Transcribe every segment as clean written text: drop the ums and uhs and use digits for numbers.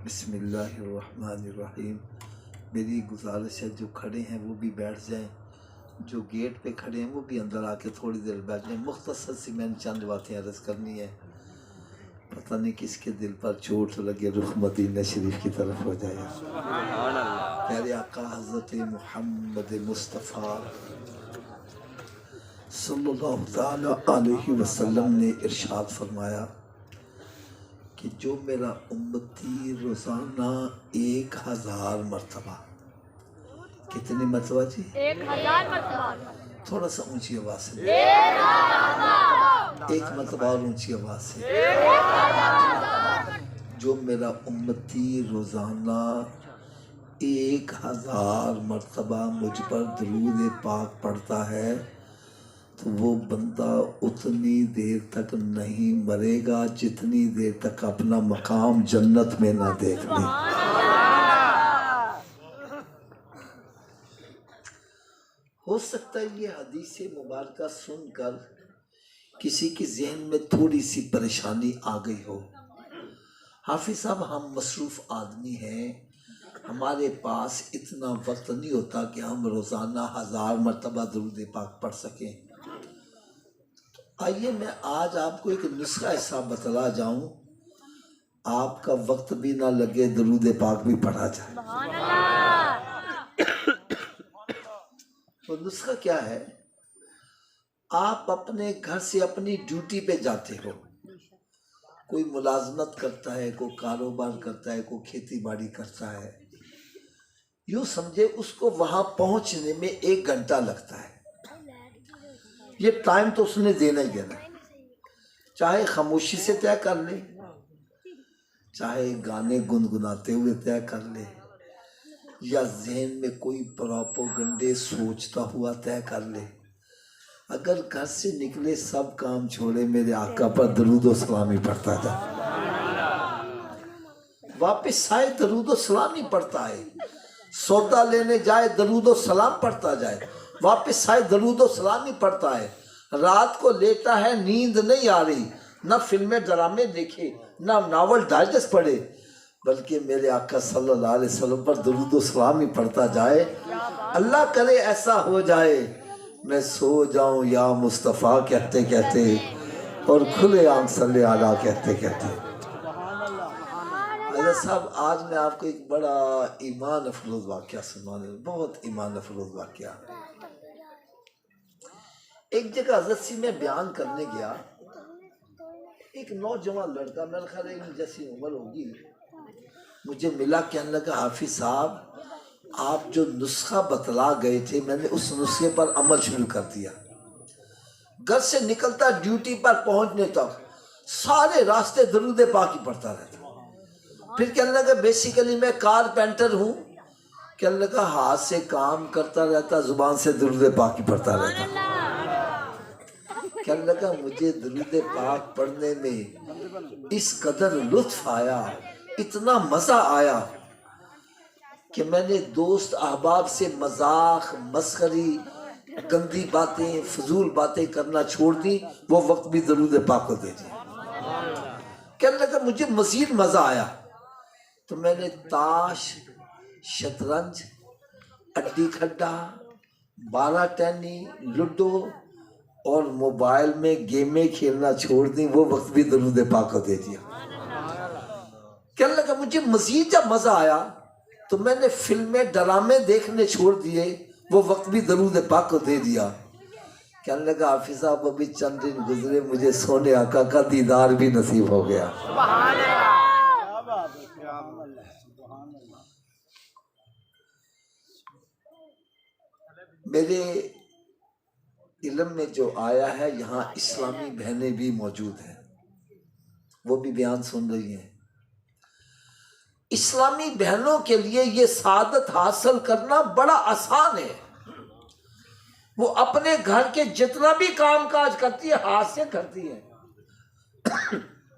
بسم اللہ الرحمن الرحیم۔ میری گزارش ہے جو کھڑے ہیں وہ بھی بیٹھ جائیں، جو گیٹ پہ کھڑے ہیں وہ بھی اندر آ کے تھوڑی دیر بیٹھ جائیں۔ مختصر سی میں نے چند باتیں عرض کرنی ہے، پتہ نہیں کس کے دل پر چوٹ لگے، رخ مدینہ شریف کی طرف ہو جائے۔ پیارے آقا حضرت محمد مصطفیٰ صلی اللہ تعالی علیہ وسلم نے ارشاد فرمایا کہ جو میرا امتی روزانہ 1000 مرتبہ، کتنی مرتبہ جی؟ 1000 مرتبہ، تھوڑا سا اونچی آواز سے، ایک مرتبہ اور اونچی آواز سے، جو میرا امتی روزانہ 1000 مرتبہ مجھ پر درود پاک پڑھتا ہے تو وہ بندہ اتنی دیر تک نہیں مرے گا جتنی دیر تک اپنا مقام جنت میں نہ دیکھ لے۔ ہو سکتا ہے یہ حدیث مبارکہ سن کر کسی کے ذہن میں تھوڑی سی پریشانی آ گئی ہو۔ حافظ صاحب ہم مصروف آدمی ہیں، ہمارے پاس اتنا وقت نہیں ہوتا کہ ہم روزانہ 1000 مرتبہ درود پاک پڑھ سکیں۔ آئیے میں آج آپ کو ایک نسخہ ایسا بتلا جاؤں، آپ کا وقت بھی نہ لگے، درود پاک بھی پڑھا جائے۔ وہ نسخہ کیا ہے؟ آپ اپنے گھر سے اپنی ڈیوٹی پہ جاتے ہو، کوئی ملازمت کرتا ہے، کوئی کاروبار کرتا ہے، کوئی کھیتی باڑی کرتا ہے، یوں سمجھے اس کو وہاں پہنچنے میں 1 گھنٹہ لگتا ہے۔ یہ ٹائم تو اس نے دینا ہی دینا ہے، چاہے خاموشی سے طے کر لے، چاہے گانے گنگناتے ہوئے طے کر لے، یا ذہن میں کوئی پروپیگنڈے سوچتا ہوا طے کر لے۔ اگر گھر سے نکلے سب کام چھوڑے میرے آقا پر درود و سلامی پڑھتا جائے، واپس آئے درود و سلامی پڑھتا ہے، سودا لینے جائے درود و سلام پڑھتا جائے، واپس آئے درود و سلامی پڑھتا ہے۔ رات کو لیٹا ہے نیند نہیں آ رہی، نہ فلمیں ڈرامے دیکھے، نہ ناول ڈائجسٹ پڑھے، بلکہ میرے آقا صلی اللہ علیہ وسلم پر درود و سلامی پڑھتا جائے۔ اللہ کرے ایسا ہو جائے میں سو جاؤں یا مصطفیٰ کہتے کہتے اور کھلے عام صلی اللہ کہتے کہتے۔ حضرت صاحب آج میں آپ کو ایک بڑا ایمان افروز واقعہ سنانے، بہت ایمان افروز واقعہ۔ ایک جگہ حضرت سی میں بیان کرنے گیا، ایک نوجوان لڑکا، میرے خیال ہے ان جیسی عمر ہوگی، مجھے ملا، کہنے لگا حافظ صاحب آپ جو نسخہ بتلا گئے تھے میں نے اس نسخے پر عمل شروع کر دیا، گھر سے نکلتا ڈیوٹی پر پہنچنے تک سارے راستے درود پاک ہی پڑھتا رہتا۔ پھر کہنے لگا بیسیکلی میں کارپینٹر ہوں، کہنے لگا ہاتھ سے کام کرتا رہتا، زبان سے درود پاک ہی پڑھتا رہتا۔ کہنے لگا مجھے درود پاک پڑھنے میں اس قدر لطف آیا، اتنا مزہ آیا کہ میں نے دوست احباب سے مذاق، مسخری، گندی باتیں، فضول باتیں کرنا چھوڑ دی، وہ وقت بھی درود پاک کو دے دیا۔ کہنے لگا مجھے مزید مزہ آیا تو میں نے تاش، شطرنج، اڈی کھڈا، 12 ٹینی، لوڈو اور موبائل میں گیمیں کھیلنا چھوڑ دی، وہ وقت بھی درود پاک کو دے دیا۔ کہنے لگا مجھے مزید جب مزہ آیا تو میں نے فلمیں ڈرامے دیکھنے چھوڑ دیے، وہ وقت بھی درود پاک کو دے دیا۔ کہنے لگا حافظ صاحب ابھی چند دن گزرے مجھے سونے آقا کا دیدار بھی نصیب ہو گیا۔ میرے علم میں جو آیا ہے یہاں اسلامی بہنیں بھی موجود ہیں، وہ بھی بیان سن رہی ہیں۔ اسلامی بہنوں کے لیے یہ سعادت حاصل کرنا بڑا آسان ہے، وہ اپنے گھر کے جتنا بھی کام کاج کرتی ہے ہاتھ سے کرتی ہے۔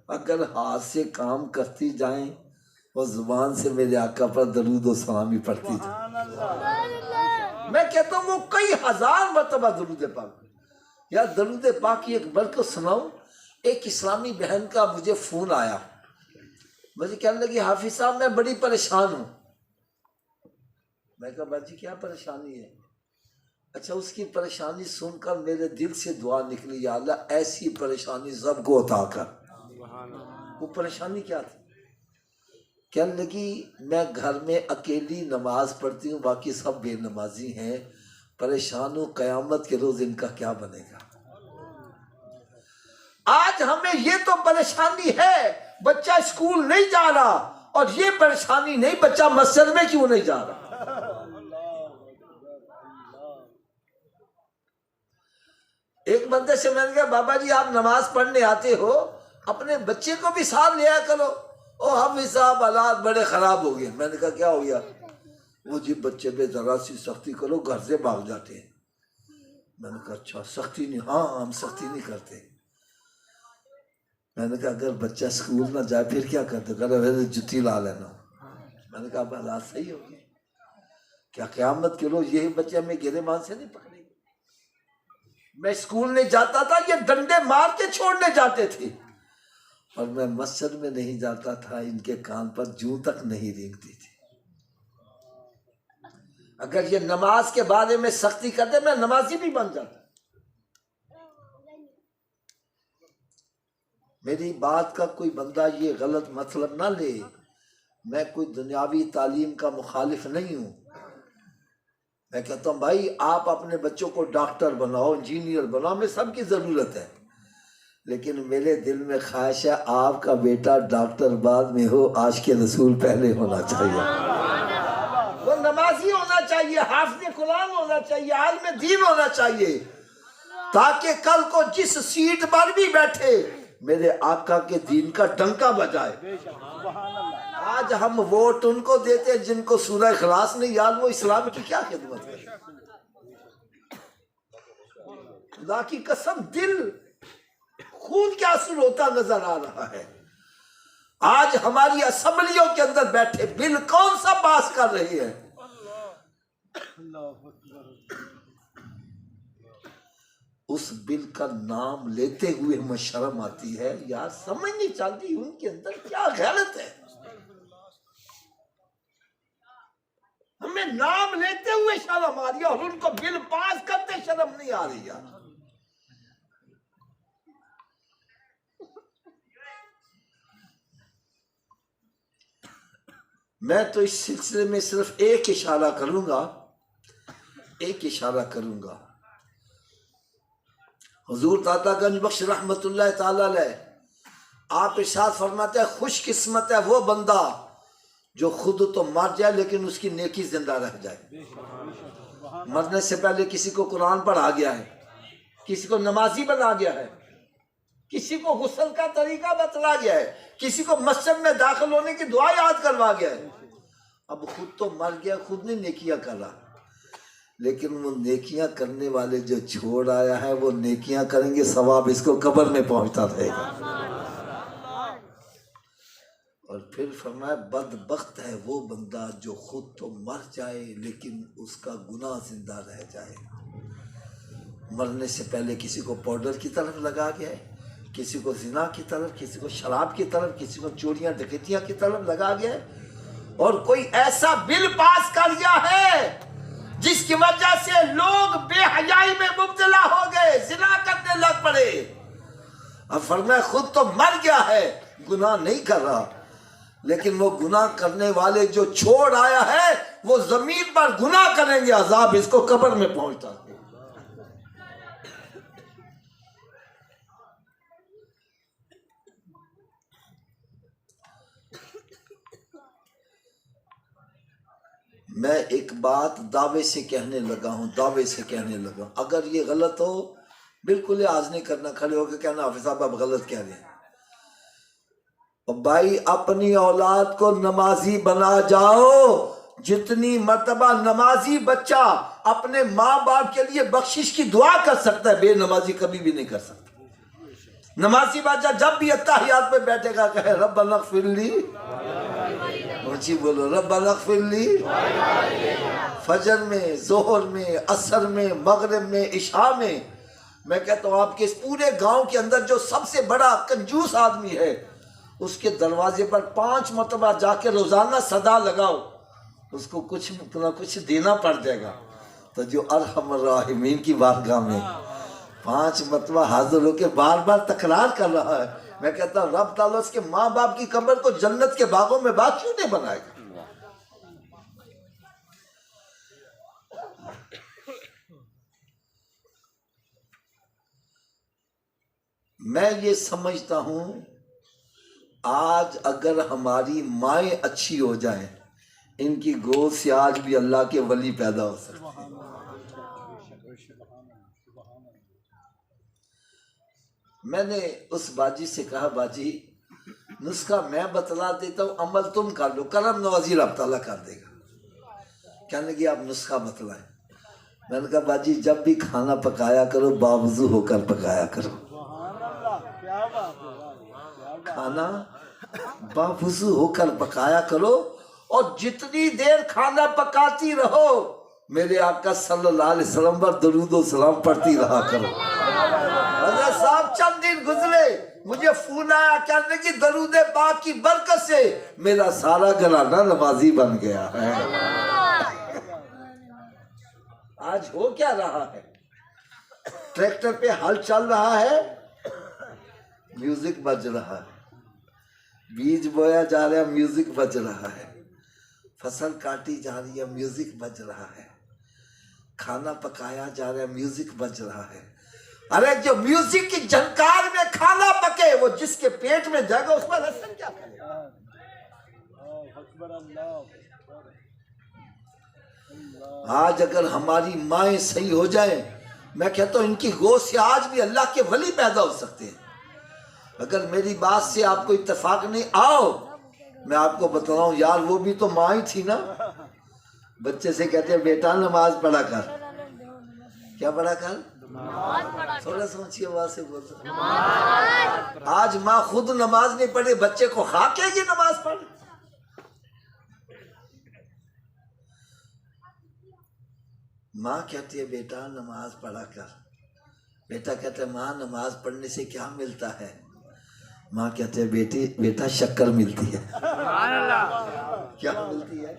اگر ہاتھ سے کام کرتی جائیں اور زبان سے میرے آقا پر درود و سلامی پڑھتی جائیں، میں کہتا ہوں وہ کئی 1000 مرتبہ درود پاک۔ یا درود پاک کی ایک برکت سناؤں، ایک اسلامی بہن کا مجھے فون آیا، مجھے کہنے لگی حافظ صاحب میں بڑی پریشان ہوں. میں کہا باجی کیا پریشانی ہے؟ اچھا اس کی پریشانی سن کر میرے دل سے دعا نکلی، یا اللہ ایسی پریشانی سب کو عطا کر. وہ پریشانی کیا تھی؟ کہنے لگی میں گھر میں اکیلی نماز پڑھتی ہوں، باقی سب بے نمازی ہیں، پریشان ہوں قیامت کے روز ان کا کیا بنے گا. آج ہمیں یہ تو پریشانی ہے بچہ اسکول نہیں جا رہا، اور یہ پریشانی نہیں بچہ مسجد میں کیوں نہیں جا رہا. ایک بندے سے میں نے کہا بابا جی آپ نماز پڑھنے آتے ہو، اپنے بچے کو بھی ساتھ لیا کرو. او حافظ صاحب حالات بڑے خراب ہو گئے. میں نے کہا کیا ہو گیا؟ وہ جی بچے پہ ذرا سی سختی کرو گھر سے بھاگ جاتے ہیں. میں نے کہا اچھا سختی نہیں؟ ہاں ہم سختی نہیں کرتے. میں نے کہا اگر بچہ اسکول نہ جائے پھر کیا کرتے؟ کہا ویسے جتی لا لینا. میں نے کہا اب حالات صحیح ہو گئے، کیا قیامت کے روز یہی بچے ہمیں گرے مان سے نہیں پکڑے گے؟ میں اسکول نہیں جاتا تھا، یہ ڈنڈے مار کے چھوڑنے جاتے تھے، اور میں مسجد میں نہیں جاتا تھا، ان کے کان پر جوں تک نہیں رینگتی تھی. اگر یہ نماز کے بارے میں سختی کرتے میں نمازی بھی بن جاتا. میری بات کا کوئی بندہ یہ غلط مطلب نہ لے، میں کوئی دنیاوی تعلیم کا مخالف نہیں ہوں. میں کہتا ہوں بھائی آپ اپنے بچوں کو ڈاکٹر بناؤ، انجینئر بناؤ، میں سب کی ضرورت ہے، لیکن میرے دل میں خواہش ہے آپ کا بیٹا ڈاکٹر بعد میں ہو، عاشق رسول پہلے ہونا چاہیے. وہ نمازی ہونا چاہیے، حافظ قرآن ہونا چاہیے، عالم دین ہونا چاہیے، تاکہ کل کو جس سیٹ پر بھی بیٹھے میرے آقا کے دین کا ڈنکا بجائے. آج ہم ووٹ ان کو دیتے ہیں جن کو سورہ اخلاص نہیں یاد، وہ اسلام کی کیا خدمت ہے. خدا کی قسم دل خون کے آنسو روتا نظر آ رہا ہے. آج ہماری اسمبلیوں کے اندر بیٹھے بل کون سا پاس کر رہی ہے؟ اس بل کا نام لیتے ہوئے ہمیں شرم آتی ہے. یار سمجھ نہیں چلتی ان کے اندر کیا غیرت ہے. ہمیں نام لیتے ہوئے شرم آ رہی ہے، اور ان کو بل پاس کرتے شرم نہیں آ رہی. یار میں تو اس سلسلے میں صرف ایک اشارہ کروں گا. حضور داتا گنج بخش رحمت اللہ تعالی علیہ آپ ارشاد فرماتے ہیں خوش قسمت ہے وہ بندہ جو خود تو مر جائے لیکن اس کی نیکی زندہ رہ جائے. مرنے سے پہلے کسی کو قرآن پڑھا گیا ہے، کسی کو نمازی بنا گیا ہے، کسی کو غسل کا طریقہ بتلا گیا ہے، کسی کو مسجد میں داخل ہونے کی دعا یاد کروا گیا ہے. اب خود تو مر گیا، خود نہیں نیکیاں کر رہا، لیکن وہ نیکیاں کرنے والے جو چھوڑ آیا ہے وہ نیکیاں کریں گے، ثواب اس کو قبر میں پہنچتا رہے گا. اور پھر فرمایا بدبخت ہے وہ بندہ جو خود تو مر جائے لیکن اس کا گناہ زندہ رہ جائے. مرنے سے پہلے کسی کو پاؤڈر کی طرف لگا گیا ہے، کسی کو زنا کی طرف، کسی کو شراب کی طرف، کسی کو چوریاں ڈکیتیاں کی طرف لگا گیا ہے، اور کوئی ایسا بل پاس کر گیا ہے جس کی وجہ سے لوگ بے حیائی میں مبتلا ہو گئے، زنا کرنے لگ پڑے. اب فرمایا خود تو مر گیا ہے، گناہ نہیں کر رہا، لیکن وہ گناہ کرنے والے جو چھوڑ آیا ہے وہ زمین پر گناہ کریں گے، عذاب اس کو قبر میں پہنچتا ہے. میں ایک بات دعوے سے کہنے لگا ہوں، اگر یہ غلط ہو بالکل لحاظ نہیں کرنا، کھڑے ہو کے کہنا حافظ صاحب آپ غلط کہہ رہے ہیں. بھائی اپنی اولاد کو نمازی بنا جاؤ. جتنی مرتبہ نمازی بچہ اپنے ماں باپ کے لیے بخشش کی دعا کر سکتا ہے، بے نمازی کبھی بھی نہیں کر سکتا. نمازی بچہ جب بھی اتحیات پہ بیٹھے گا کہے ربنا اغفر لی، اونچی بولو ربنا اغفر لی. فجر میں، ظہر میں، عصر میں، مغرب میں، عشاء میں کہتا ہوں آپ کے اس پورے گاؤں کے اندر جو سب سے بڑا کنجوس آدمی ہے اس کے دروازے پر 5 مرتبہ جا کے روزانہ صدا لگاؤ، اس کو کچھ نہ کچھ دینا پڑ جائے گا۔ تو جو ارحم الراحمین کی بارگاہ میں 5 مرتبہ حاضر ہو کے بار بار تکرار کر رہا ہے، میں کہتا ہوں رب تعالیٰ اس کے ماں باپ کی قبر کو جنت کے باغوں میں باغ کیوں نہیں بنائے گا؟ میں یہ سمجھتا ہوں آج اگر ہماری مائیں اچھی ہو جائیں، ان کی گود سے آج بھی اللہ کے ولی پیدا ہو سکتے ہیں۔ میں نے اس باجی سے کہا باجی نسخہ میں بتلا دیتا ہوں، عمل تم کر لو، کرم نوازی رب تعالیٰ کر دے گا۔ کہنے لگی آپ نسخہ بتلائیں۔ میں نے کہا باجی جب بھی کھانا پکایا کرو باوضو ہو کر پکایا کرو، کھانا باوضو ہو کر پکایا کرو، اور جتنی دیر کھانا پکاتی رہو میرے آقا صلی اللہ علیہ وسلم پر درود و سلام پڑھتی رہا کرو۔ حضرت صاحب چند دن گزرے مجھے فون آیا کہنے کی درود پاک کی برکت سے میرا سارا گھرانہ نمازی بن گیا ہے۔ آج ہو کیا رہا ہے؟ ٹریکٹر پہ ہل چل رہا ہے، میوزک بج رہا ہے، بیج بویا جا رہا ہے، میوزک بج رہا ہے، فصل کاٹی جا رہی ہے، میوزک بج رہا ہے، کھانا پکایا جا رہا ہے، میوزک بج رہا ہے۔ ارے جو میوزک کی جھنکار میں کھانا پکے وہ جس کے پیٹ میں جائے گا اس پر اثر کیا کرے گا؟ آج اگر ہماری مائیں صحیح ہو جائیں، میں کہتا ہوں ان کی گود سے آج بھی اللہ کے ولی پیدا ہو سکتے ہیں۔ اگر میری بات سے آپ کو اتفاق نہیں، آؤ میں آپ کو بتاؤں یار وہ بھی تو ماں ہی تھی نا۔ بچے سے کہتے ہیں بیٹا نماز پڑھا کر، کیا پڑھا کر؟ تھوڑا سوچیے آواز سے بول سکتے۔ آج ماں خود نماز نہیں پڑھے بچے کو خواہ کہے گی نماز پڑھ۔ ماں کہتی ہے بیٹا نماز پڑھا کر، بیٹا کہتا ہے ماں نماز پڑھنے سے کیا ملتا ہے؟ ماں کہتے ہیں بیٹا شکر ملتی ہے۔ کیا ملتی ہے؟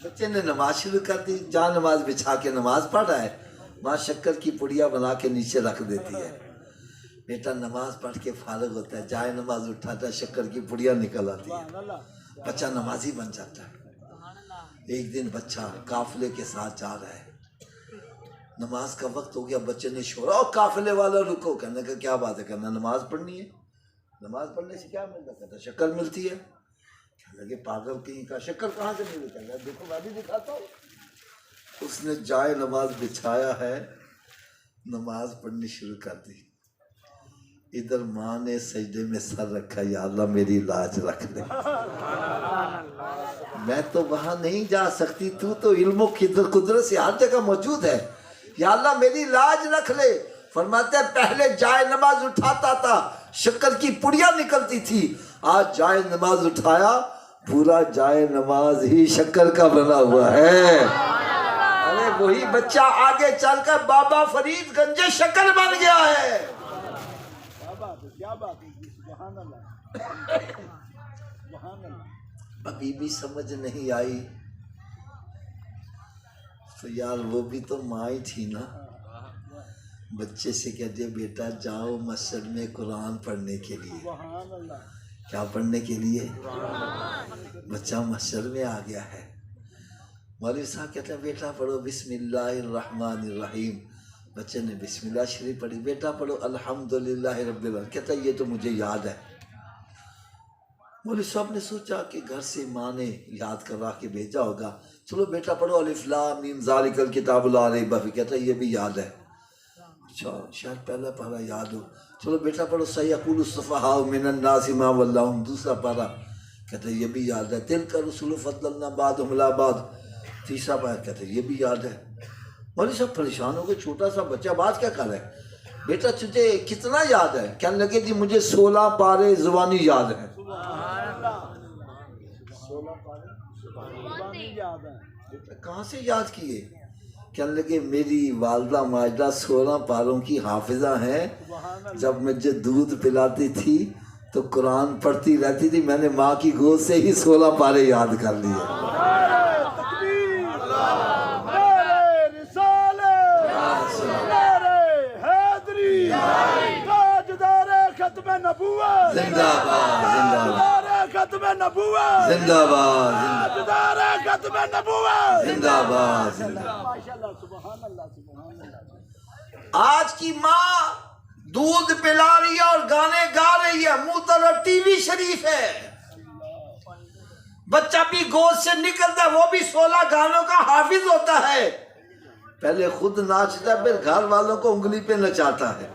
بچے نے نماز شروع کر دی، جہاں نماز بچھا کے نماز پڑھ رہا ہے، ماں شکر کی پڑیا بنا کے نیچے رکھ دیتی ہے۔ بیٹا نماز پڑھ کے فارغ ہوتا ہے، جائے نماز اٹھاتا ہے، شکر کی پڑیا نکل آتی ہے، بچہ نمازی بن جاتا ہے۔ ایک دن بچہ قافلے کے ساتھ جا رہا ہے، نماز کا وقت ہو گیا، بچے نے شورا اور قافلے والا رکو، کہنے کا کیا بات ہے؟ کہنا نماز پڑھنی ہے، نماز پڑھنے سے کیا ملتا؟ کہتا شکر ملتی ہے۔ کہنے لگے پاگل کہیں کا شکر کہاں سے ملے؟ کہنا دیکھو میں بھی دکھاتا ہوں۔ اس نے جائے نماز بچھایا ہے، نماز پڑھنی شروع کر دی۔ ادھر ماں نے سجدے میں سر رکھا، یا اللہ میری لاج رکھ لے، میں تو وہاں نہیں جا سکتی، تو علم و قدرت سے ہر جگہ موجود ہے، یا اللہ میری لاج رکھ لے۔ فرماتے ہیں پہلے جائے نماز اٹھاتا تھا شکر کی پڑیا نکلتی تھی، آج جائے نماز اٹھایا پورا جائے نماز ہی شکر کا بنا ہوا ہے۔ ارے وہی بچہ آگے چل کر بابا فرید گنج شکر بن گیا ہے۔ ابھی بھی سمجھ نہیں آئی تو یار وہ بھی تو ماں ہی تھی نا۔ بچے سے کہتے بیٹا جاؤ مسجد میں قرآن پڑھنے کے لیے۔ کیا پڑھنے کے لیے؟ بچہ مسجد میں آ گیا ہے، مولوی صاحب کہتے ہیں بیٹا پڑھو بسم اللہ الرحمن الرحیم، بچے نے بسم اللہ شریف پڑھی، بیٹا پڑھو الحمدللہ رب العالمین، کہتا ہے یہ تو مجھے یاد ہے۔ مولوی صاحب نے سوچا کہ گھر سے ماں نے یاد کروا کے بھیجا ہوگا، چلو بیٹا پڑھو الف لام میم ذالک الکتاب لا ریب فیہ، کہتا ہے یہ بھی یاد ہے۔ اچھا شاید پہلا پارہ یاد ہو، چلو بیٹا پڑھو سیقول السفہاء من الناس ما ولاھم، دوسرا پارہ، کہتا ہے یہ بھی یاد ہے۔ تلک الرسل فضلنا بعضهم علی بعض، تیسرا پارہ، کہتا ہے یہ بھی یاد ہے۔ مولوی صاحب پریشان ہو گئے، چھوٹا سا بچہ بات کیا کر رہا ہے؟ بیٹا تجھے کتنا یاد ہے؟ کہنے لگے جی مجھے 16 پارے زبانی یاد ہیں۔ 16 پارے زبانی یاد ہیں، بیٹا کہاں سے یاد کیے؟ کہنے لگے میری والدہ ماجدہ 16 پاروں کی حافظہ ہیں، جب مجھے دودھ پلاتی تھی تو قرآن پڑھتی رہتی تھی. میں نے ماں کی گود سے ہی 16 پارے یاد کر لیے. زندہ باد ختم نبوت، زندہ باد ختم نبوت، زندہ باد. آج کی ماں دودھ پلا رہی ہے اور گانے گا رہی ہے، منہ طرف ٹی وی شریف ہے، بچہ بھی گود سے نکلتا ہے، وہ بھی 16 گانوں کا حافظ ہوتا ہے. پہلے خود ناچتا ہے، پھر گھر والوں کو انگلی پہ نچاتا ہے.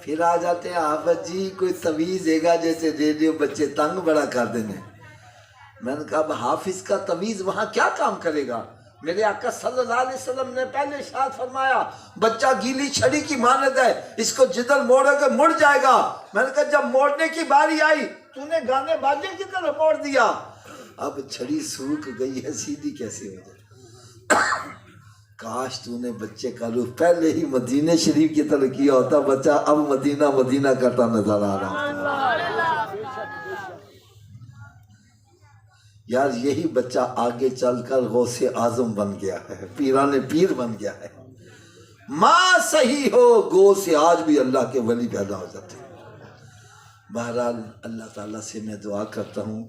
پھر آ جاتے ہیں حافظ جی کوئی تویز دے گا جیسے ریڈیو، بچے تنگ بڑا کر دینے. میں نے کہا اب حافظ کا تویز وہاں کیا کام کرے گا؟ میرے آقا صلی اللہ علیہ وسلم نے پہلے ارشاد فرمایا بچہ گیلی چھڑی کی مانند ہے، اس کو جدھر موڑے گا مڑ جائے گا. میں نے کہا جب موڑنے کی باری آئی تو نے گانے باجے کی طرف موڑ دیا. اب چھڑی سوکھ گئی ہے، سیدھی کیسے ہو جائے؟ کاش تو نے بچے کا رخ پہلے ہی مدینہ شریف کی طرف کیا ہوتا، بچہ اب مدینہ مدینہ کرتا نظر آ رہا. یار یہی بچہ آگے چل کر غوث اعظم بن گیا ہے، پیران پیر بن گیا ہے. ماں صحیح ہو گو سے آج بھی اللہ کے ولی پیدا ہو جاتے ہیں. بہرحال اللہ تعالیٰ سے میں دعا کرتا ہوں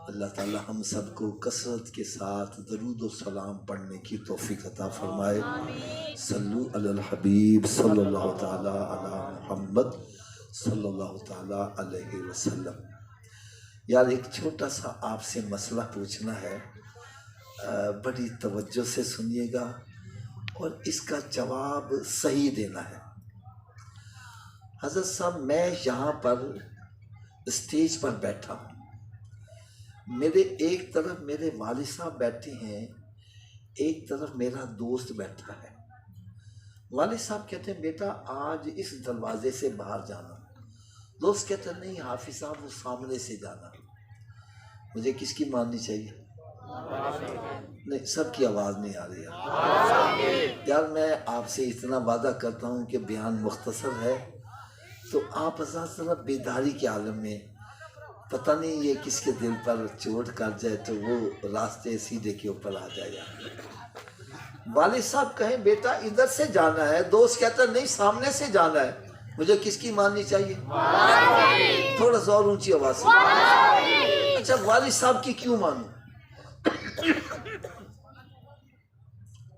اللہ تعالیٰ ہم سب کو کثرت کے ساتھ درود و سلام پڑھنے کی توفیق عطا فرمائے. صلو علی الحبیب صلی اللہ تعالیٰ علی محمد صلی اللہ تعالیٰ علیہ وسلم. یار ایک چھوٹا سا آپ سے مسئلہ پوچھنا ہے، بڑی توجہ سے سنیے گا اور اس کا جواب صحیح دینا ہے. حضرت صاحب میں یہاں پر اسٹیج پر بیٹھا ہوں، میرے ایک طرف میرے والد صاحب بیٹھے ہیں، ایک طرف میرا دوست بیٹھا ہے. والد صاحب کہتے ہیں بیٹا آج اس دروازے سے باہر جانا. دوست کہتے ہیں نہیں حافظ صاحب وہ سامنے سے جانا. مجھے کس کی ماننی چاہیے؟ نہیں سب کی آواز نہیں آ رہی. یار میں آپ سے اتنا وعدہ کرتا ہوں کہ بیان مختصر ہے تو آپ حضرات ذرا بیداری کے عالم میں، پتہ نہیں یہ کس کے دل پر چوٹ کر جائے تو وہ راستے سیدھے کے اوپر آ جائے گا. والد صاحب کہیں بیٹا ادھر سے جانا ہے، دوست کہتا ہے نہیں سامنے سے جانا ہے. مجھے کس کی ماننی چاہیے؟ تھوڑا سا اور اونچی آواز سے. اچھا والد صاحب کی کیوں مانوں؟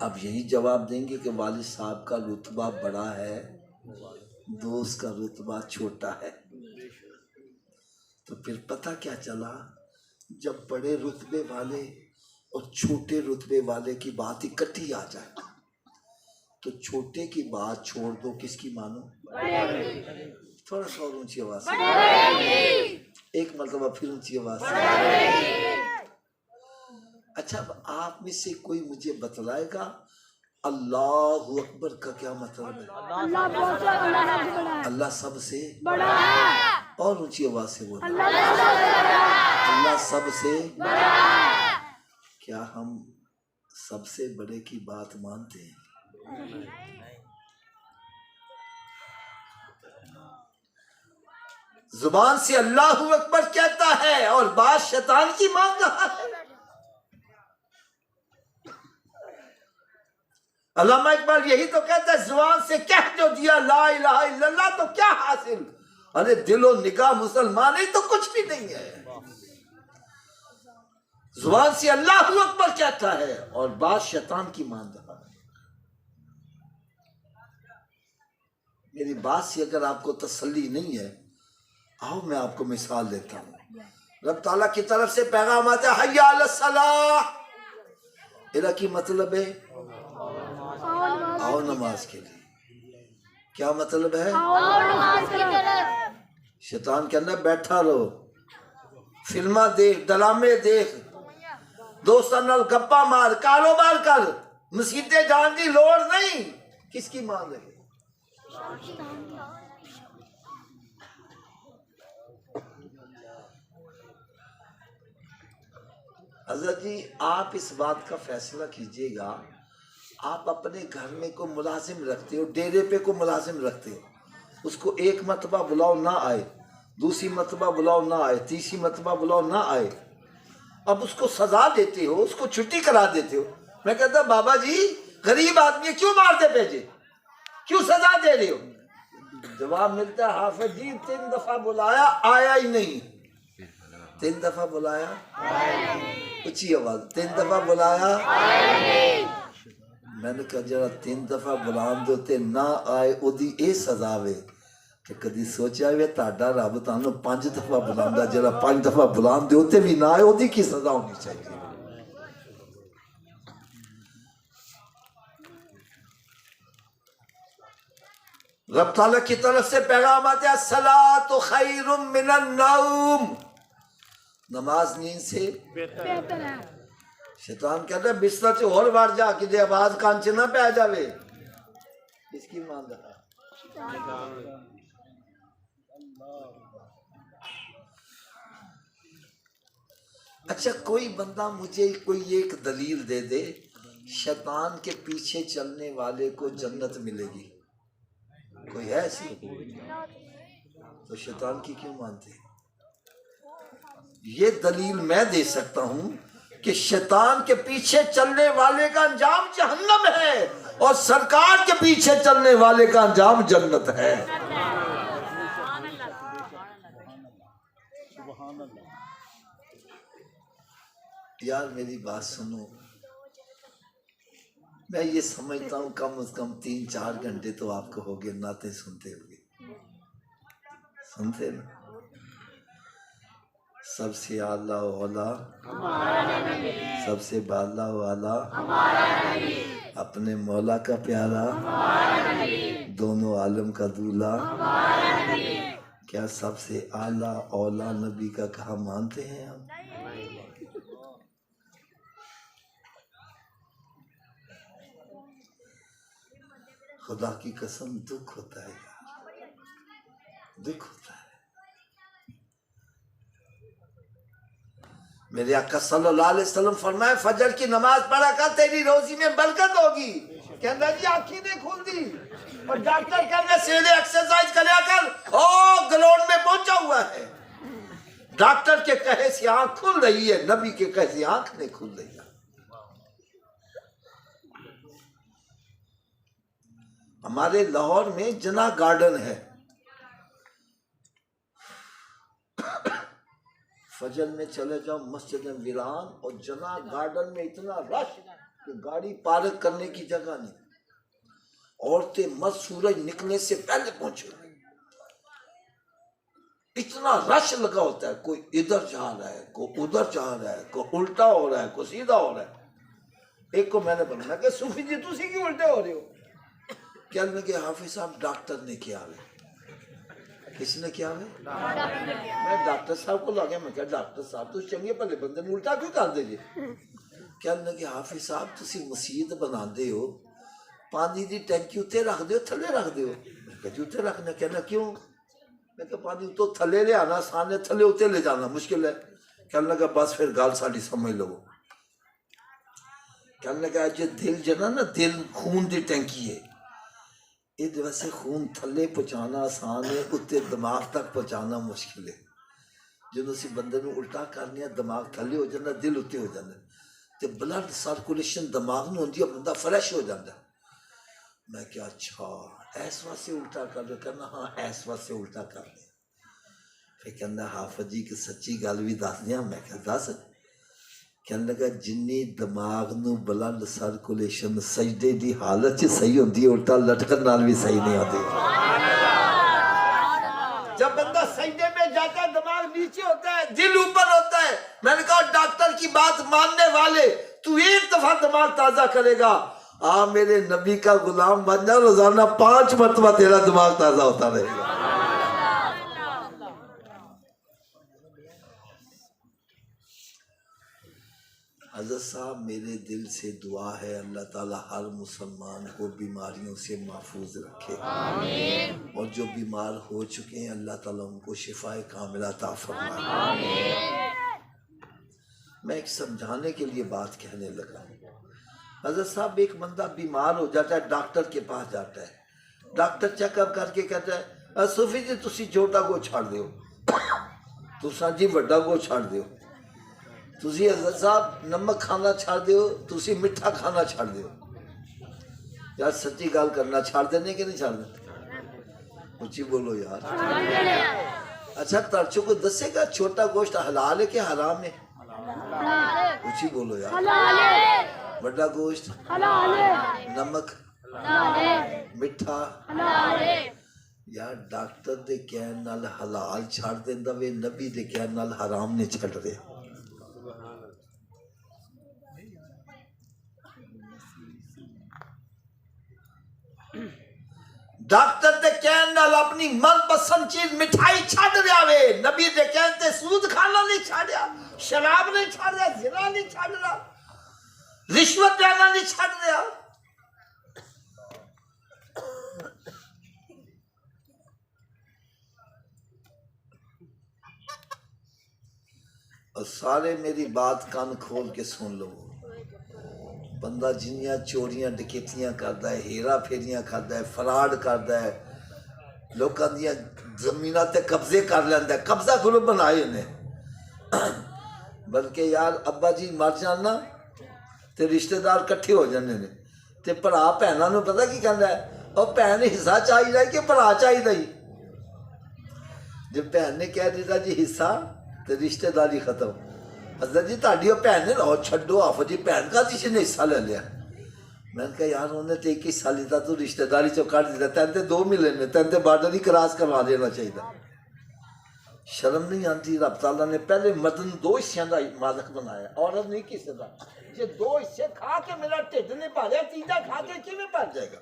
اب یہی جواب دیں گے کہ والد صاحب کا رتبہ بڑا ہے، دوست کا رتبہ چھوٹا ہے. تو پھر پتہ کیا چلا، جب بڑے رتبے والے اور چھوٹے رتبے والے کی بات اکٹھی آ جائے تو چھوٹے کی بات چھوڑ دو، کس کی مانو؟ تھوڑا سا اور اونچی آواز سے، ایک مرتبہ پھر اونچی آواز سے. اچھا اب آپ میں سے کوئی مجھے بتلائے گا اللہ اکبر کا کیا مطلب ہے؟ اللہ سب سے بڑا ہے. اور اونچی آواز سے بولو اللہ سب سے بڑا ہے. کیا ہم سب سے بڑے کی بات مانتے ہیں؟ زبان سے اللہ اکبر کہتا ہے اور بات شیطان کی مان رہا ہے. علامہ اقبال یہی تو کہتا ہے زبان سے کہہ جو دیا لا الہ الا اللہ تو کیا حاصل، ارے دل و نگاہ مسلمان ہی تو کچھ بھی نہیں ہے. زبان سے اللہ اکبر کہتا ہے اور بات شیطان کی مان رہا ہے. میری بات سے اگر آپ کو تسلی نہیں ہے آؤ میں آپ کو مثال دیتا ہوں. رب تعالیٰ کی طرف سے پیغام آتا ہے حی علی الصلاح، یہ کی مطلب ہے آؤ نماز کے لیے. کیا مطلب ہے؟ شیطان کے اندر بیٹھا رہو، فلمہ دیکھ، ڈرامے دیکھ، دوستاں نال گپا مار، کاروبار کر، مسیطیں جان دی لوڑ نہیں. کس کی مان رہے؟ حضرت جی آپ اس بات کا فیصلہ کیجئے گا، آپ اپنے گھر میں کو ملازم رکھتے ہو، ڈیرے پہ کو ملازم رکھتے ہو، اس کو ایک مرتبہ بلاؤ نہ آئے دوسری مرتبہ بلاؤ نہ آئے، تیسری مرتبہ بلاؤ نہ آئے، اب اس کو سزا دیتے ہو، اس کو چھٹی کرا دیتے ہو۔ میں کہتا بابا جی غریب آدمی کیوں مارتے بھیجے، کیوں سزا دے رہے ہو؟ جواب ملتا ہے حافظ جی 3 دفعہ بلایا آیا ہی نہیں، 3 دفعہ بلایا، اچھی آواز، 3 دفعہ بلایا، میں نے کہا جرا 3 دفعہ بلان دوتے نہ آئے اودی اے سزا وے کہ کدی سوچا ہوئے تاڑا رب تانوں 5 دفعہ بلاندا، جرا 5 دفعہ بلان دوتے بھی نہ آئے اودی کی سزا ہونی چاہیے۔ رب تعالیٰ کی طرف سے پیغام آتا ہے الصلاۃ خیر من النوم، نماز نیند سے بہتر ہے۔ شیطان کہتا ہے بستر سے اور بار جا کے دے آواز کان سے نہ پہ جاوے، اس کی مان رہا۔ اچھا کوئی بندہ مجھے کوئی ایک دلیل دے دے شیطان کے پیچھے چلنے والے کو جنت ملے گی، کوئی ہے ایسی؟ تو شیطان کی کیوں مانتے ہیں؟ یہ دلیل میں دے سکتا ہوں کہ شیطان کے پیچھے چلنے والے کا انجام جہنم ہے اور سرکار کے پیچھے چلنے والے کا انجام جنت ہے۔ یار میری بات سنو، میں یہ سمجھتا ہوں کم از کم 3-4 گھنٹے تو آپ کو ہوگے نعتیں سنتے ہوگے، سنتے نا؟ سب سے اعلیٰ و اولیٰ سب سے بالا و اعلیٰ اپنے مولا کا پیارا، دونوں عالم کا دولہا، کیا سب سے اعلیٰ اولیٰ نبی کا کہا مانتے ہیں ہم؟ خدا کی قسم دکھ ہوتا ہے یار، دکھ ہوتا ہے۔ میرے آقا صلی اللہ علیہ وسلم فرمائے فجر کی نماز پڑھا کر تیری روزی میں برکت ہوگی، کہنا جی آنکھیں نہیں کھول دی، اور ڈاکٹر کہنا سیدھے ایکسرسائز کریا کر، گراؤنڈ میں پہنچا ہوا ہے۔ ڈاکٹر کے کہے سے آنکھ کھل رہی ہے، نبی کے کہے سے آنکھ نہیں کھل رہی ہے۔ ہمارے لاہور میں جناح گارڈن ہے، فجر میں چلے جاؤ مسجد ویران، اور جناح گارڈن میں اتنا رش کہ گاڑی پارک کرنے کی جگہ نہیں، عورتیں مست سورج نکلنے سے پہلے پہنچے، اتنا رش لگا ہوتا ہے، کوئی ادھر جا رہا ہے، کوئی ادھر جا رہا ہے، کوئی الٹا ہو رہا ہے، کوئی سیدھا ہو رہا ہے۔ ایک کو میں نے بولا کہ صوفی جی تسی کیوں الٹے ہو رہے ہو؟ کہنے لگے حافظ صاحب ڈاکٹر نے کیا ہے۔ کس نے کیا ہے؟ میں ڈاکٹر صاحب کو لگا، میں کہا ڈاکٹر صاحب تو چنگے بھلے بندے نے الٹا کیوں کر دے جی؟ کہنے لگے حافظ صاحب تسی مسجد بنا دے ہو، پانی دی ٹینکی اتنے رکھ دے ہو تھلے رکھ دے ہو؟ میں کہا جی اتنے رکھنا، کہنا کیوں؟ میں کہا پانی تو تھلے لے آنا آسان ہے، تھلے اتنے لے جانا مشکل ہے۔ کہنے لگا بس پھر گال ساڑی سمجھ لو۔ کہنے لگا جو دل جنا نا، دل خون دی ٹینکی ہے، یہ ویسے خون تھلے پہنچانا آسان ہے، اتنے دماغ تک پہنچانا مشکل ہے۔ جنہوں سے بندے میں الٹا کرنی ہے، دماغ تھلے ہو جانا، دل اتنے ہو جانا، تو بلڈ سرکولیشن دماغ میں ہوتی ہے، بندہ فریش ہو جاتا ہے۔ میں کیا اچھا ایس واسے الٹا کر دو؟ کہنا ہاں ایس واسے الٹا کر دیں۔ پھر کہنا حافظ جی کی سچی گل بھی دس دیا؟ میں کہا دس۔ کہنے لگا جنی دماغ نو بلڈ سرکولیشن سجدے دی حالت چ صحیح ہوندی ہے، الٹا لٹکن نال بھی صحیح نہیں ہوتی۔ جب بندہ سجدے میں جاتا ہے دماغ نیچے ہوتا ہے، دل اوپر ہوتا ہے۔ میں نے کہا ڈاکٹر کی بات ماننے والے تو ایک دفعہ دماغ تازہ کرے گا، میرے نبی کا غلام بن جا، روزانہ 5 مرتبہ تیرا دماغ تازہ ہوتا رہے گا۔ حضرت صاحب میرے دل سے دعا ہے اللہ تعالیٰ ہر مسلمان کو بیماریوں سے محفوظ رکھے، اور جو بیمار ہو چکے ہیں اللہ تعالیٰ ان کو شفاء کاملہ عطا فرمائے۔ میں ایک سمجھانے کے لیے بات کہنے لگا ہوں۔ حضرت صاحب ایک بندہ بیمار ہو جاتا ہے، ڈاکٹر کے پاس جاتا ہے، ڈاکٹر چیک اپ کر کے کہتا ہے صوفی جی تسی جوٹا کو چھاڑ دیو۔ تساں جی وڈا کو چھڑ دیو، تسی حضرت صاحب نمک کھانا چھڑ دیو، تسی میٹھا کھانا چھڑ دیو. یار سچی گل کرنا چھڑ دینے کہ نہیں چھڑ دینے؟ اچھی بولو یار. اچھا ترچو کو دسے گا چھوٹا گوشت حلال ہے کہ حرام ہے؟ اچھی بولو یار. بڑا گوشت نمک میٹھا یار ڈاکٹر دے کہن نال حلال چھڑ دیندا وے، نبی دے کہن نال حرام نہیں چھڑ دے. ڈاکٹر دے کہن نال اپنی من پسند چیز مٹھائی چھڑ دیا وے، نبی دے کہن تے سود کھانا نہیں چھڑیا، شراب نہیں چھڑیا، زنا نہیں چھڑیا، رشوت دینا نہیں چھڑ دیا. اور سارے میری بات کان کھول کے سن لو. بندہ جنیاں چوریاں ڈکیتیاں کردا ہے، ہیرا پھیریاں کردا ہے، فراڈ کردا ہے، لوکاں دیاں زمیناں تے قبضے کر لیندا ہے، قبضہ گروپ بنائے نے. بلکہ یار ابا جی مر جان نا تے رشتہ دار کٹھے ہو جاندے نے تے بھرا بھیناں نوں پتہ کی کہندا ہے، او بھین حصہ چاہیدا ہے کہ بھرا چاہیدا ہی. جب بھین نے کہہ دیتا جی حصہ تے رشتہ داری ختم. حضرت جی تہاڈی او بھین نے او چھڈو آفو جی بھین کا جس نے حصہ لے لیا. میں نے کہا یار انہوں نے تے ایک حصہ لیتا تو رشتہ داری چوں کٹ دیتا، تین تے دو ملے نے، تین تے بارڈر ہی کراس کروا دینا چاہیے. شرم نہیں آتی. رب تعالیٰ نے پہلے مردن دو حصوں کا مالک بنایا، عورت نہیں کسی کا. یہ دو حصے کھا کے میرا ٹھڈ نہیں بھریا، تیجا کھا کے کیویں بھر جائے گا؟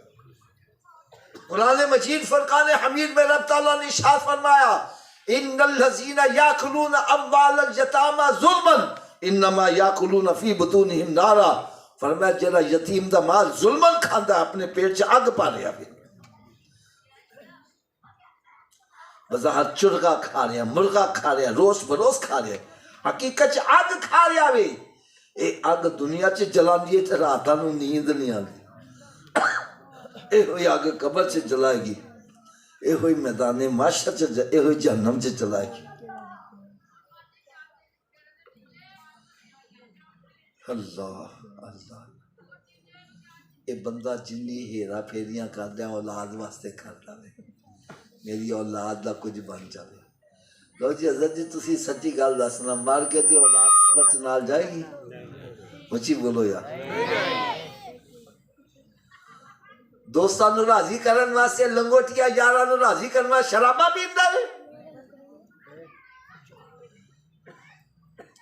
قرآن مجید فرقان حمید میں رب تعالیٰ نے ارشاد فرمایا ان الذین یاکلون اموال الیتامی ظلما انما یاکلون فی بطونہم نارا. فرمایا جڑا یتیم دا مال ظلمن کھاندا ہے اپنے پیٹ چ اگ پا رہا ہے. بظاہر چرگا کھا رہا، مرغا کھا رہا، روز بروز کھا رہا، حقیقت چ اگ کھا رہا وے. اے اگ دنیا چ جلاندی ہے تے راتاں نوں نیند نہیں آندی. اے ہوئی اگ قبر چ جلائے گی، اے ہوئی میدان محشر چ، اے ہوئی جہنم چ جلائے گی. اللہ اللہ. اے بندہ جنی ہیرا پھیریاں کردا اولاد واسطے کردا وے، میری اولاد دا کچھ بن جائے. لو جی حضرت جی تسی سچی گل دسنا، مر کے تے اولاد بچ نال جائے گی؟ اچھی بولو یار. دوستاں نوں راضی کرن واسطے لنگوٹیا یاراں نوں راضی کرنا شراباں پیندا ہے،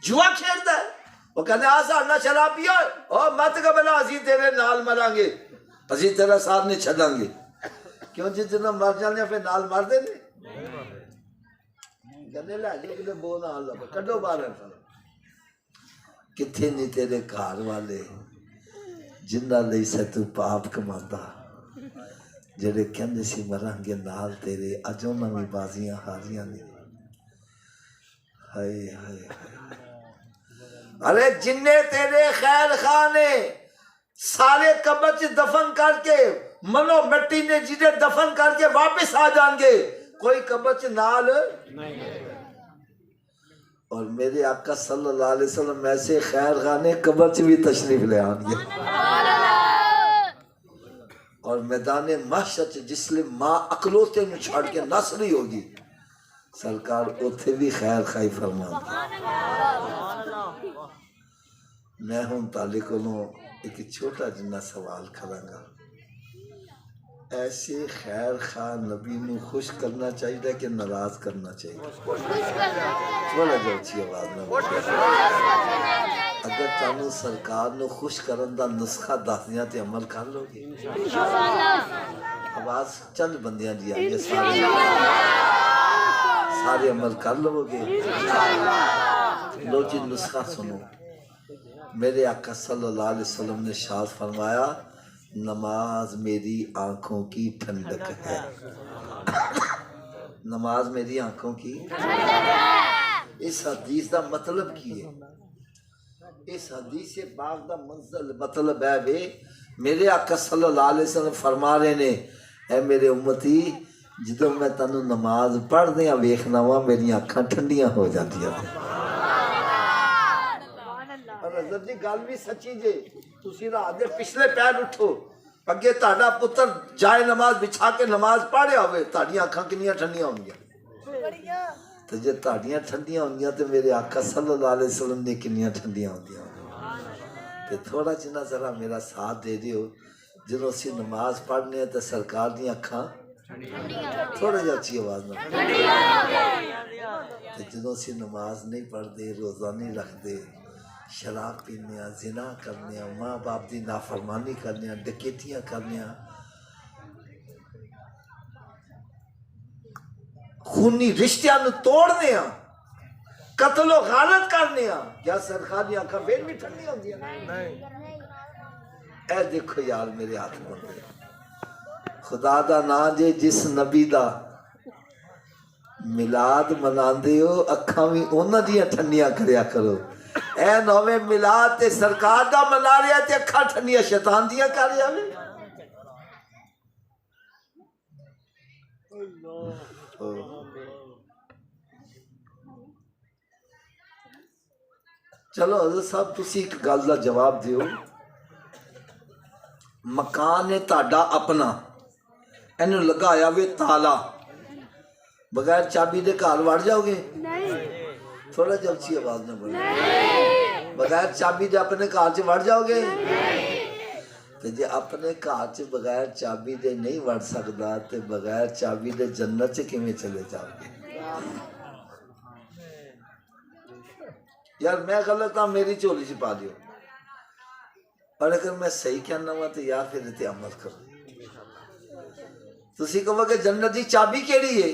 جوا کھیلدا ہے. وہ کہنے آ ساڈا شراب پیا، او مت گھبرا اسی تیرے نال مراں گے، اسی تیرا ساتھ نہیں چھڈاں گے. کیوں جتنا مر جانے پھر نال مر دے نے. کہنے لے جو کدے بو نال لگا کڈو باہر. کتھے نہیں تیرے گھر والے جنہاں لئی سے تو پاپ کماندا، جڑے کہندے سی مراں گے نال تیرے، اج انہاں وی بازیاں ہاریاں نے. ہائے ہائے ہائے. ارے جنے تیرے خیر خواہ نے سارے قبر چ دفن کر کے منو مٹی نے جنہیں دفن کر کے واپس آ جان گے، کوئی قبر چ نال نہیں. اور میرے آقا صلی اللہ علیہ وسلم ایسے خیر خواہ نے قبر چ بھی تشریف لے آن گے. اور میدان محشر چ جس لئے ماں اکلوتے میں چھڑ کے نسلی ہوگی، سرکار اتھے بھی خیر خواہی فرمان. میں ہوں تعلق کو ایک چھوٹا جنہ سوال کراں گا. ایسے خیر خواہ نبی نو خوش کرنا چاہیے کہ ناراض کرنا چاہیے؟ تھوڑا جو اچھی آواز میں اگر تانوں سرکار نو خوش کرن دا نسخہ دس دیاں تے عمل کر لو گے؟ آواز چند بندیاں دی آئی ہے، سارے عمل کر لو گے؟ لو جی نسخہ سنو. میرے آقا صلی اللہ علیہ وسلم نے ارشاد فرمایا نماز میری آنکھوں کی ٹھنڈک ہے. نماز میری آنکھوں کی اس حدیث دا مطلب کی ہے؟ اس حدیث پاک دا مطلب ہے وے میرے آقا صلی اللہ علیہ وسلم فرما رہے نے اے میرے امتی جدوں میں تینوں نماز پڑھدیاں ویکھنا وا میری اکھاں ٹھنڈیاں ہو جاندیاں نے۔ اور حضرت جی گل بھی سچی جے، تسی رات دے پچھلے پیر اٹھو اگے تہاڈا پتر جائے نماز بچھا کے نماز پڑھیا ہوئے تہاڈیاں اکھاں کنیاں ٹھنڈیاں ہونگیاں، تے جے تہاڈیاں ٹھنڈیاں ہونگیاں تے میرے آقا صلی اللہ علیہ وسلم نے کنیاں ٹھنڈیاں ہونگیاں۔ تے تھوڑا جنہ ذرا میرا ساتھ دے دیو، جدوں اسی نماز پڑھنے تے سرکار دی اکھاں تھوڑا جا اچھی آواز نہ تے جدوں اسی نماز نہیں پڑھدے، روزہ نہیں رکھدے، شراب پینے، زنا کرنے، ماں باپ دی نافرمانی کرنے، ڈکیتیاں کرنے، خونی رشتیاں نو توڑنے، قتل و غارت کرنے، کیا سرکار دی اکھاں پھر بھی ٹھنڈی ہوندیاں؟ اے دیکھو یار میرے ہاتھ بندے، خدا دا نام جے جس نبی دا میلاد مناندے ہو اکھاں بھی انہاں دیاں ٹھنڈیاں کریا کرو۔ اے نویں میلاد تے سرکار دا منا رہا تے اکھاں ٹھنڈیاں شیطان دیاں کر رہا ہے۔ چلو حضرت صاحب تسی ایک گل دا جواب دیو، مکان ہے تہاڈا اپنا، اینو لگایا وے تالا، بغیر چابی دے گھر وڑ جاؤ گے؟ تھوڑا جب اچھی آواز نہ بولے، بغیر چابی دے اپنے گھر چ وڑ جاؤ گے؟ تے جے اپنے گھر چ بغیر چابی دے نہیں وڑ سکدا تے بغیر چابی دے جنت چ کیویں چلے جاؤ گے؟ یار میں غلط ہاں میری جھولی چ پا دیو، اور اگر میں صحیح کہنا ہوا تو یار پھر تے عمل کرو۔ تسی کہو کہ جنت دی چابی کیڑی ہے؟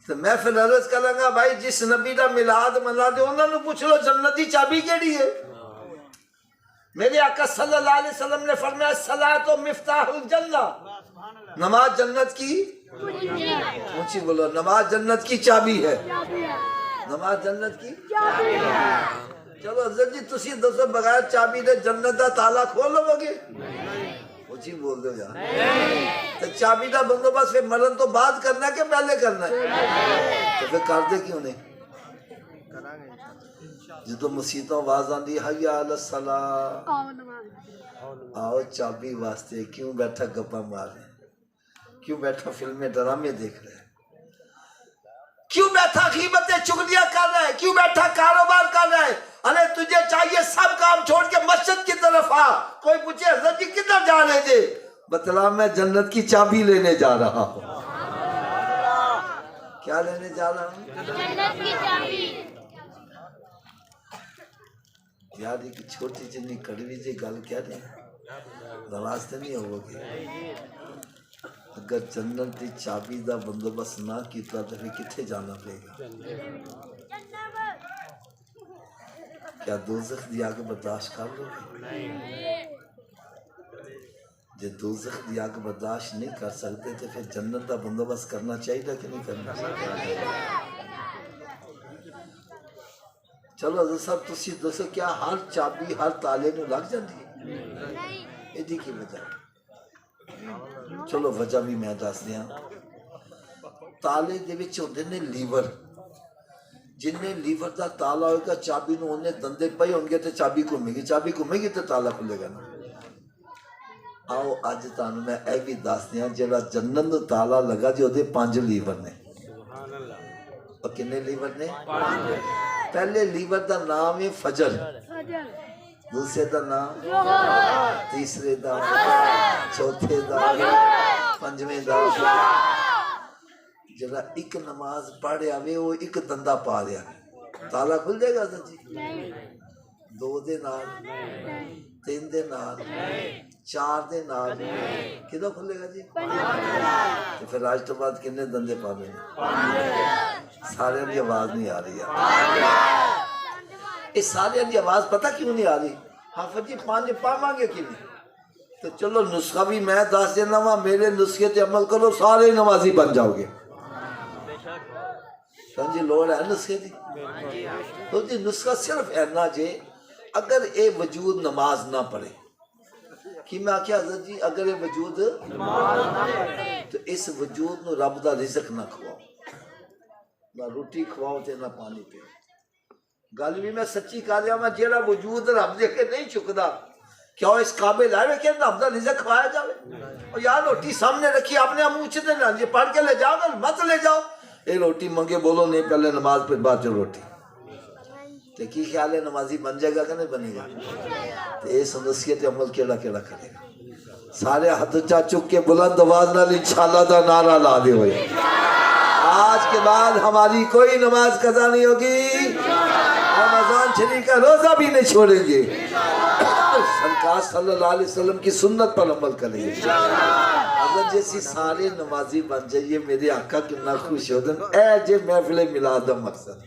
تو میں پھر عرض کروں گا بھائی جس نبی دا میلاد منا دے انہاں نوں پوچھ لو جنت دی چابی کیڑی ہے؟ میرے آقا صلی اللہ علیہ وسلم نے فرمایا الصلاۃ مفتاح الجنہ، نماز جنت کی اونچی بولو، نماز جنت کی چابی ہے، نماز جنت کی چابی ہے۔ چلو حضرت جی تسی دسو بغیر چابی دے جنت دا تالا کھول لو گے؟ اونچی بول دو یار۔ تو چابی دا بندوبست پھر مرن تو بعد کرنا ہے کہ پہلے کرنا ہے؟ تو پھر کر دے کیوں نہیں؟ جدو مسیطوں آواز آندی حی علی الصلاۃ، آؤ چابی واسطے، کیوں بیٹھا گپا مار رہے ہیں، کیوں بیٹھا فلمیں ڈرامے دیکھ رہے ہیں، کیوں بیٹھا غیبتیں چغلیاں کر رہا ہے، کیوں بیٹھا کاروبار کر رہا ہے؟ ارے تجھے چاہیے سب کام چھوڑ کے مسجد کی طرف آ۔ کوئی پوچھے حضرت جی کدھر جا رہے تھے؟ بتلا میں جنت کی چابی لینے جا رہا ہوں۔ کیا لینے جا رہا ہوں؟ جنت کی چابی۔ یار ایک چھوٹی جنی کڑوی جی گل کہہ رہے ہیں، ناراض تو نہیں ہو گے؟ اگر جنت دی چابی دا بندوبست نہ کیتا تو پھر کتنے جانا پڑے گا؟ کیا دوزخ دی آگ برداشت کر لو گے؟ جے دوزخ دی آگ برداشت نہیں کر سکتے تو پھر جنت دا بندوبست کرنا چاہیے کہ نہیں کرنا چاہیے؟ چلو حضرت صاحب تسی دسو کیا ہر چابی ہر تالے نو لگ جاندی ہے؟ ایدی کی وجہ؟ چلو وجہ بھی میں دس دیاں، تالے دے وچ ہوندے نے لیور، جن نے لیور دا تالا ہوئے گا چابی نو انہیں دندے پئے ہوں گے تو چابی گھومے گی، چابی گھومے گی تو تالا کھلے گا نا۔ آؤ اج تانوں میں اے بھی دس دیاں جڑا جنت نو تالا لگا جی اودے 5 لیور نے۔ اور کنے لیور نے؟ پہلے لیور دا نام ہے فجر، دوسرے دا نام تیسرے دا، چوتھے دا، پنجویں دا۔ جڑا ایک نماز پڑھ آوے وہ ایک دندہ پا رہا ہے، تالا کھل جائے گا حضرت جی؟ 2 دے نال، 3 دے نال، 4 دے نال، کدو کھلے گا جی؟ تو پھر آج تو بعد کنے دندے پا رہے ہیں؟ سارے دی آواز نہیں آ رہی ہے۔ اس سارے دی آواز پتہ کیوں نہیں آ رہی؟ حافظ جی 5 پاواں گے کیوں نہیں؟ تو چلو نسخہ بھی میں دس دینا وا، میرے نسخے تے عمل کرو سارے نمازی بن جاؤ گے۔ جی لوڑ ہے نسخے دی؟ تو جی نسخہ صرف اینا جے اگر اے وجود نماز نہ پڑھے، کہ میں آکھیا حضرت جی اگر یہ وجود تو اس وجود نو رب دا رزق نہ کھواؤ، نہ روٹی کھواؤ تے نہ پانی پیو۔ گل بھی میں سچی کر رہا، میں جیڑا وجود رب دے کے نہیں چکدا کیا اس قابل ہے کہ رب دا رزق کھوایا جاوے؟ اور یار روٹی سامنے رکھی اپنے منہ چ دے نال یہ پڑھ کے لے جاؤ گا، مت لے جاؤ۔ اے روٹی منگے بولو نہیں، پہلے نماز پھر بعد چ روٹی۔ تے کی خیال ہے نمازی بن جائے گا کہ نہیں بنے گا؟ تے اس نصیحت عمل کیڑا کیڑا کرے گا؟ سارے ہاتھ چا چک کے بلند آواز نال انشاءاللہ دا نعرہ لا دے ہوئے۔ آج کے بعد ہماری کوئی نماز قضا نہیں ہوگی، رمضان شریف کا روزہ بھی نہیں چھوڑیں گے، سرکار صلی اللہ علیہ وسلم کی سنت پر عمل کریں گے۔ اگر جیسی سارے نمازی بن جائیے میرے آقا کتنا خوش ہو دن، اے جے محفل میلاد دا مقصد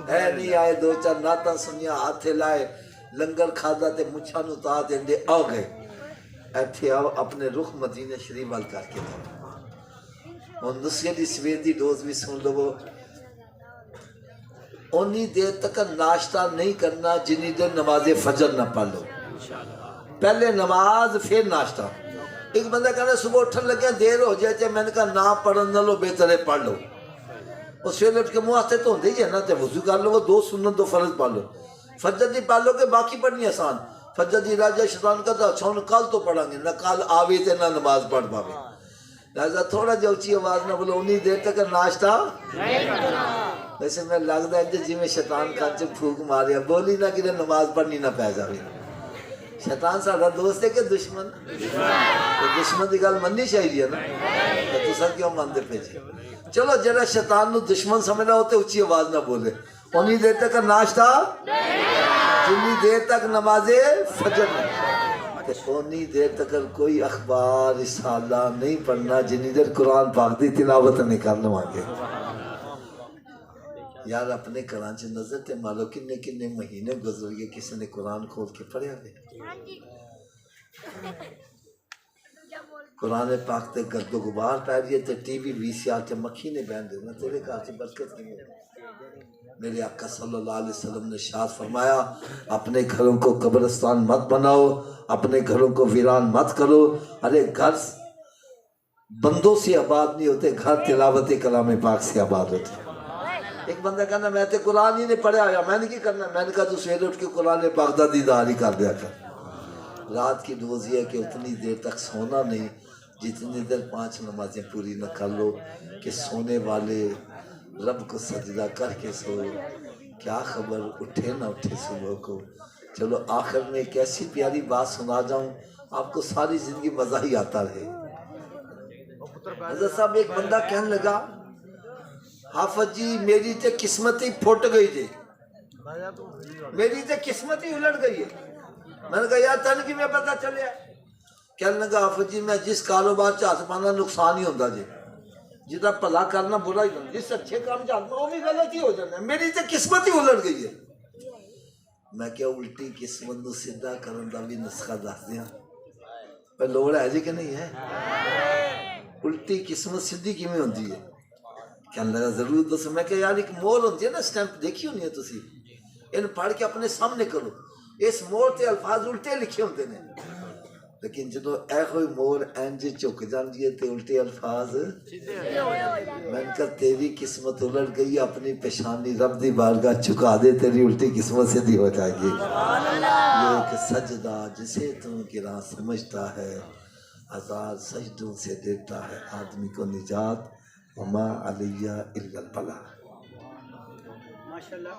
اے نہیں آئے دو چار نعتاں سنیا ہاتھ لائے لنگر کھادا تے مچھاں نو تا دیندے آ گئے، ایتھے آؤ اپنے رخ مدینہ شریف وال کر کے دو اور نصیحت دی سویر دی ڈوز بھی سن لو۔ انی دیر تک ناشتہ نہیں کرنا جنی دیر نماز فجر نہ پڑھ لو، پہلے نماز پھر ناشتہ۔ ایک بندہ کہنا صبح اٹھن لگے دیر ہو جائے چاہے میں نے کہا نہ پڑھن نہ لو بہتر ہے پڑھ لو، اور سویرے اٹھ کے منہ ہاتھے تو ہوندے ہی ہے نا، تے وضو کر لو، دو سنت دو فرض پڑھ لو، فجر دی پڑھ لو کہ باقی پڑھنی آسان۔ فجر دی راجہ شیطان کہتا چھون کل تو پڑھیں گے، نہ کل آوے تے نہ نماز پڑھ پاوے، لہذا تھوڑا جا اچھی آواز نہ بولو انہی دیر تک ناشتہ نہیں کرنا۔ ویسے میں لگتا ہے جی میں شیطان کھانچے پھوک ماریا بولی نہ کہ نماز پڑھنی نہ پہ جاوے۔ شیطان ساڑھا دوست ہے کہ دشمن؟ دشمن دی گل مننی چاہیے نا، تو سر کیوں مندے پہ جی؟ چلو جڑا شیطان نو دشمن سمجھنا ہوتے اچھی آواز نہ بولے، انہی دیر تک ناشتہ جنی دیر تک نماز فجر نہیں، انہی دیر تک کوئی اخبار رسالہ نہیں پڑھنا جنی دیر قرآن پاک دی تلاوت نہیں کرنا مانگے۔ یار اپنے کرانچے نظر تے مالو کنے کنے مہینے گزر گئے کسی نے قرآن کھول کے پڑھیا گئے؟ قرآن پاک تے گرد و غبار پہ رہی ہے تے ٹی وی وی سی آر تے مکھی نے بہن دینا، تیرے گھر سے برکت نہیں ہے۔ میرے آقا صلی اللہ علیہ وسلم نے ارشاد فرمایا اپنے گھروں کو قبرستان مت بناؤ، اپنے گھروں کو ویران مت کرو۔ ارے گھر بندوں سے آباد نہیں ہوتے، گھر تلاوت کلام پاک سے آباد ہوتے۔ ایک بندہ کہنا میں تے قرآن ہی نہیں پڑھا آیا، میں نے کی کرنا؟ میں نے کہا تو سویرے اٹھ کے قرآن پاک دا دیدار ہی کر دیا کر۔ رات کی ڈوز یہ ہے کہ اتنی دیر تک سونا نہیں جتنی دیر 5 نمازیں پوری نہ کر لو کہ سونے والے رب کو سجدہ کر کے سو، کیا خبر اٹھے نہ اٹھے صبح کو۔ چلو آخر میں ایک ایسی پیاری بات سنا جاؤں آپ کو ساری زندگی مزہ ہی آتا رہے۔ حضرت صاحب ایک بندہ کہنے لگا حافظ جی میری تے قسمت ہی پھٹ گئی جی، میری تے قسمت ہی الٹ گئی ہے۔ میں نے کہا یار تن کی میں پتہ چلے؟ کہنے لگا حافظ جی میں جس کاروبار چاہت پانا نقصان ہی ہوندہ جی، جدہ پلا کرنا برا ہی ہوندہ، جس اچھے کام چاہت پانا وہ بھی غلط ہی ہو جانا ہے، میری تے قسمت ہی الٹ گئی ہے۔ میں کیا الٹی قسمت نو سدھا کرن دا بھی نسخہ دس دیا؟ پر لوڑ ہے جی کہ نہیں ہے؟ الٹی قسمت سدھی کی میں ہوندی ہے؟ کہنے لگا ضرور دس۔ میں کہا یار ایک مور ہوندی ہے نا سٹیمپ دیکھی ہونی ہے تسی، ان پڑھ کے اپنے سامنے کرو، اس مور تے الفاظ الٹے لکھے ہوندے نے، لیکن جدو اے کوئی مور اینج چک جاندی ہے تے الٹے الفاظ۔ میں نے کہا تیری قسمت الٹ گئی، اپنی پیشانی رب دی بارگاہ چکا دے، تیری الٹی قسمت سے دی ہو جائے گی۔ یہ ایک سجدہ جسے تم گراں سمجھتا ہے، 1000 سجدوں سے دیتا ہے آدمی کو نجات، وما علیہ الا البلاغ۔ ماشاءاللہ۔